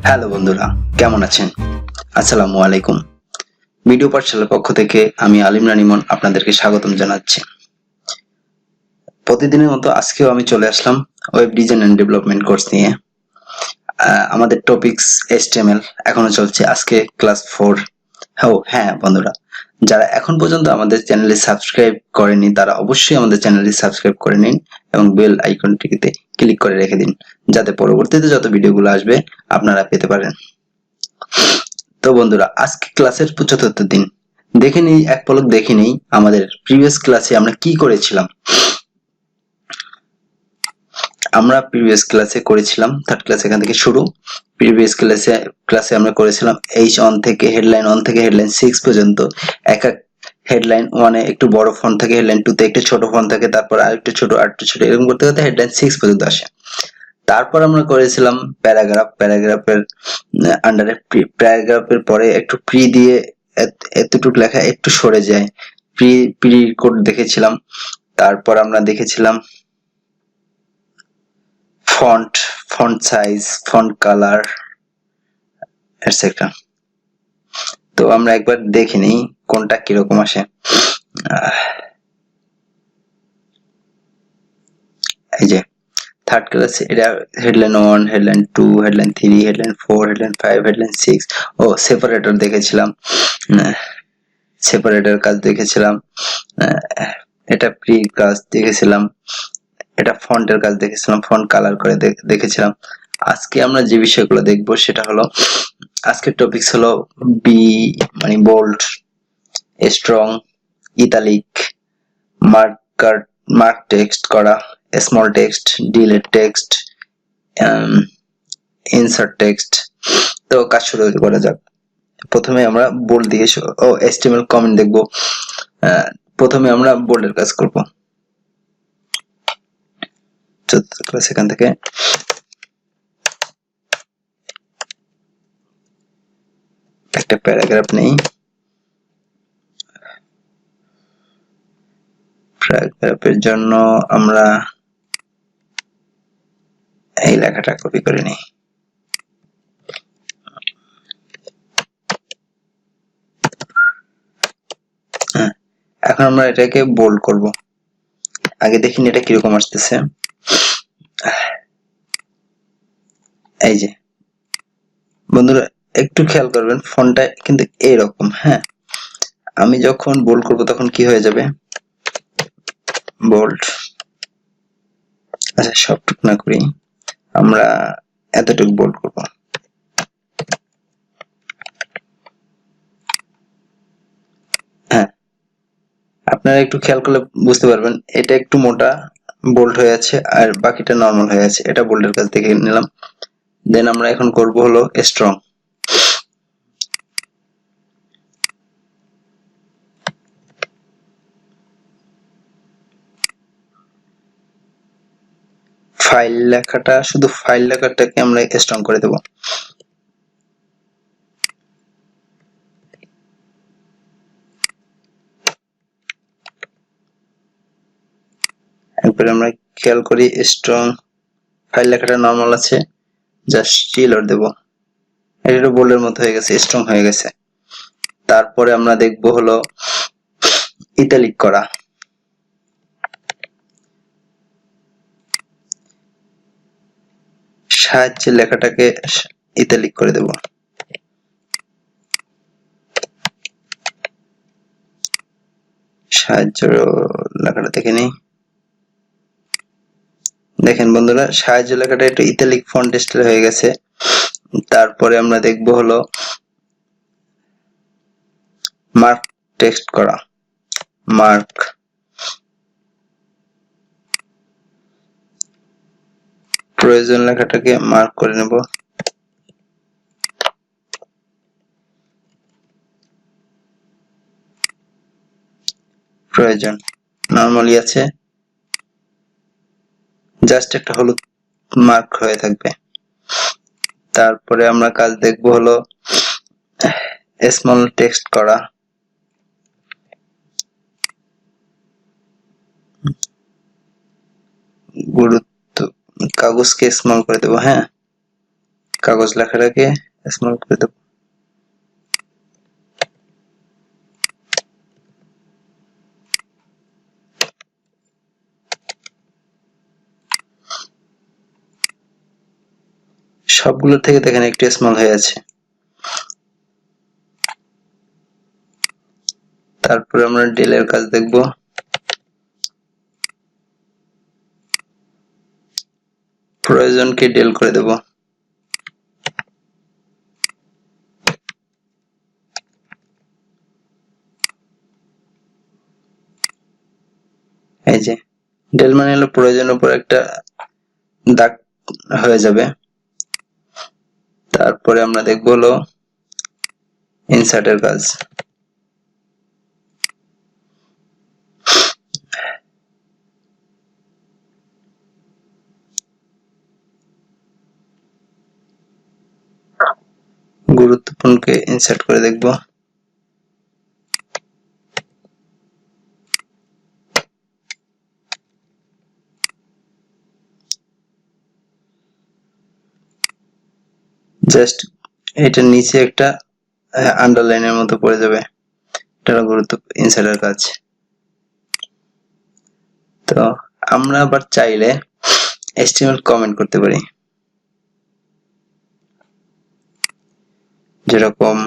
Hello বন্ধুরা, কেমন আছেন? আসসালামু আলাইকুম। ভিডিও পাঠশালার পক্ষ থেকে আমি আলিম রানিমন আপনাদেরকে স্বাগতম জানাচ্ছি। প্রতিদিনের মতো আজকেও আমি চলে আসলাম web design and development course নিয়ে। আমাদের টপিকস HTML এখনো চলছে, আজকে ক্লাস 4। হ্যাঁ বন্ধুরা, যারা এখন পর্যন্ত আমাদের চ্যানেলে সাবস্ক্রাইব করেনি তারা অবশ্যই আমাদের চ্যানেলটি সাবস্ক্রাইব করে নিন এবং বেল আইকনটিতে ক্লিক করে রেখে দিন, যাতে পরবর্তীতে যত ভিডিওগুলো আসবে আপনারা পেতে পারেন। তো বন্ধুরা, আজকে ক্লাসের ৭৫ দিন। দেখে নেই, এক পলক দেখে নেই আমাদের প্রিভিয়াস ক্লাসে আমরা কি করেছিলাম। আমরা প্রিভিয়াস ক্লাসে করেছিলাম থার্ড ক্লাস, এখান থেকে শুরু। প্রিভিয়াস ক্লাসে আমরা করেছিলাম H1 থেকে হেডলাইন 1 থেকে হেডলাইন 6 পর্যন্ত। এক এক হেডলাইন 1 এ একটু বড় ফন্ট থাকে, হেডলাইন 2 তে একটু ছোট ফন্ট থাকে, তারপর আরেকটু ছোট এরকম করতে করতে হেডলাইন 6 পর্যন্ত আসে। তারপর আমরা করেছিলাম প্যারাগ্রাফের আন্ডারে প্যারাগ্রাফের পরে একটু প্রি দিয়ে এতটুকু লেখা একটু সরে যায়, প্রি কোড দেখেছিলাম। তারপর আমরা দেখেছিলাম font size, font colour etcetera. তো আমরা একবার দেখে নিই কোনটা কিরকম আসে। এই যে থার্ড ক্লাসে এটা headline 1, headline 2, headline 3, headline 4, headline 5, headline 6 ও সেপারেটর দেখেছিলাম। সেপারেটর কাজ দেখেছিলাম। এটা প্রি কাজ দেখেছিলাম। এটা ফন্টের কাজ দেখেছিলাম, ফন্ট কালার করে দেখেছিলাম। আজকে আমরা যে বিষয়গুলো দেখব সেটা হলো, আজকের টপিকস হলো মানে bold, strong, italic, mark text করা, small text, delete text, insert text. তো কাজ শুরু করা যাক। প্রথমে আমরা বোল্ড দিয়ে HTML কমেন্ট দেখব। প্রথমে আমরা বোল্ডের কাজ করব। ক্লাস এখান থেকে একটা প্যারাগ্রাফ নেই। প্যারাগ্রাফের জন্য আমরা এই লেখাটা কপি করে নিই। এখন আমরা এটাকে বোল্ড করব। আগে দেখিনি এটা কিরকম আসতেছে। এই যে বন্ধুরা, একটু খেয়াল করবেন ফন্টটা কিন্তু এইরকম। হ্যাঁ, আমি যখন বোল্ড করব তখন কি হয়ে যাবে, বোল্ড। আচ্ছা, সবটুকু না করি, আমরা এতটুকু বোল্ড করব। হ্যাঁ, আপনারা একটু খেয়াল করলে বুঝতে পারবেন এটা একটু মোটা বোল্ড হয়ে আছে আর বাকিটা নরমাল হয়ে আছে। এটা বোল্ডের কাছ থেকে নিলাম। দেন আমরা এখন করব হলো স্ট্রং। শুধু ফাইল লেখাটাকে আমরা স্ট্রং করে দেব। এরপরে আমরা খেয়াল করি স্ট্রং, ফাইল লেখাটা নরমাল আছে, জাস্ট চিলর দেব। এটা বোল্ডের মতো হয়ে গেছে, স্ট্রং হয়ে গেছে। তারপরে আমরা দেখব হলো ইটালিক করা। সাহায্যের লেখাটাকে ইটালিক করে দেব। সাহায্য লেখাটা দেখে নেই। দেখেন বন্ধুরা, সাহায্য লেখাটা একটু ইটালিক ফন্ট স্টাইল হয়ে গেছে। তারপরে আমরা দেখব হলো মার্ক টেক্সট করা। মার্ক, প্রয়োজন লেখাটাকে মার্ক করে নেব। প্রয়োজন নরমালি আছে, জাস্ট একটা হলুদ মার্ক হয়ে থাকবে। তারপরে আমরা কাজ দেখব হলো স্মল টেক্সট করা। গুরুত্ব, কাগজকে স্মল করে দেব। হ্যাঁ, কাগজ লেখাটাকে স্মল করে দেব। সবগুলো থেকে দেখেন একটু স্মল হয়ে আছে। তারপরে আমরা ডেলের কাজ দেখব। প্রয়োজনকে ডেল করে দেব। এই যে ডেল মানে হলো প্রয়োজনের উপর একটা দাগ হয়ে যাবে। তারপরে আমরা দেখব হলো ইনসার্টের কাজ। গুরুত্বপূর্ণকে ইনসার্ট করে দেখব। জাস্ট এটার নিচে একটা আন্ডারলাইনের মতো পড়ে যাবে, এটা গুরুত্ব ইনসার্টের কাজ। তো আমরা আবার চাইলে HTML কমেন্ট করতে পারি, যেরকম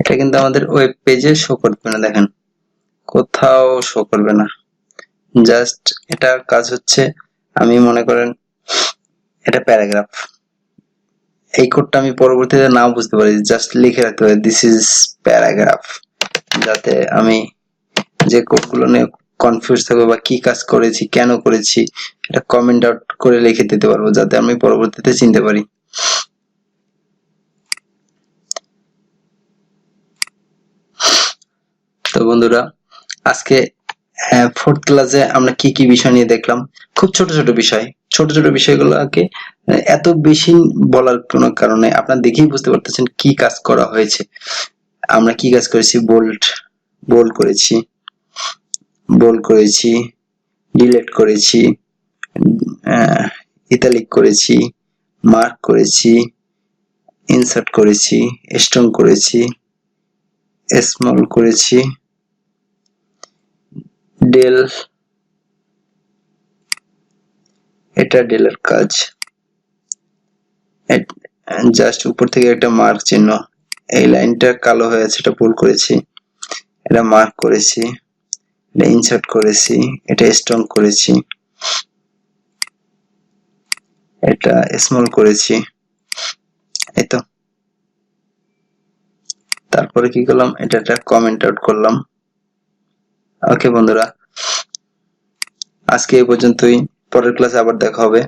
এটা কিন্তু আমাদের ওয়েব পেজে শো করবে না, দেখেন কোথাও শো করবে না। জাস্ট এটার কাজ হচ্ছে, আমি মনে করেন এটা প্যারাগ্রাফ, এই কোডটা আমি পরবর্তীতে নাও বুঝতে পারি, জাস্ট লিখে রাখতে হবে দিস ইজ প্যারাগ্রাফ, যাতে আমি যে কোডগুলো নিয়ে কনফিউজ থাকবো বা কি কাজ করেছি কেন করেছি এটা কমেন্ট আউট করে লিখে দিতে পারবো, যাতে আমি পরবর্তীতে চিনতে পারি। তো বন্ধুরা, আজকে ফোর্থ ক্লাসে আমরা কি কি বিষয় নিয়ে দেখলাম, খুব ছোট ছোট বিষয়, ছোট ছোট বিষয়গুলোকে এত বেশি বলার কোনো কারণে আপনারা দেখেই বুঝতে পারতেছেন কি কাজ করা হয়েছে। আমরা কি কাজ করেছি, বোল্ড করেছি, ডিলিট করেছি, ইটালিক করেছি, মার্ক করেছি, ইনসার্ট করেছি, স্ট্রং করেছি, স্মল করেছি, ডেল, এটা ডেলের কাজ, জাস্ট উপর থেকে একটা মার্ক চিহ্ন, এই লাইনটা কালো হয়ে আছে, এটা ভুল করেছি, এটা মার্ক করেছি, এটা ইনসার্ট করেছি, এটা স্ট্রং করেছি, এটা স্মল করেছি, এই তো। তারপরে কি করলাম, এটা একটা কমেন্ট আউট করলাম। ওকে বন্ধুরা, আজকে এই পর্যন্তই, পরের ক্লাসে আবার দেখা হবে,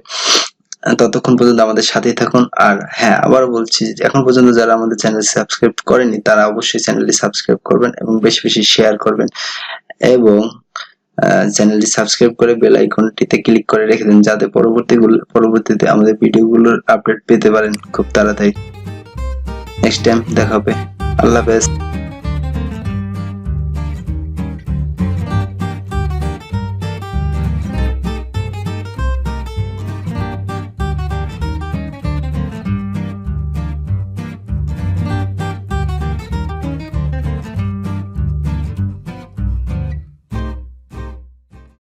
ততক্ষণ পর্যন্ত আমাদের সাথেই থাকুন। আর হ্যাঁ, আবার বলছি, এখন পর্যন্ত যারা আমাদের চ্যানেল সাবস্ক্রাইব করেনি তারা অবশ্যই চ্যানেলটি সাবস্ক্রাইব করবেন এবং বেশি বেশি শেয়ার করবেন, এবং চ্যানেলটি সাবস্ক্রাইব করে বেল আইকনটিতে ক্লিক করে রেখে দিন, যাতে পরবর্তীতে আমাদের ভিডিওগুলোর আপডেট পেতে পারেন খুব তাড়াতাড়ি। নেক্সট টাইম দেখা হবে, আল্লাহ হাফেজ।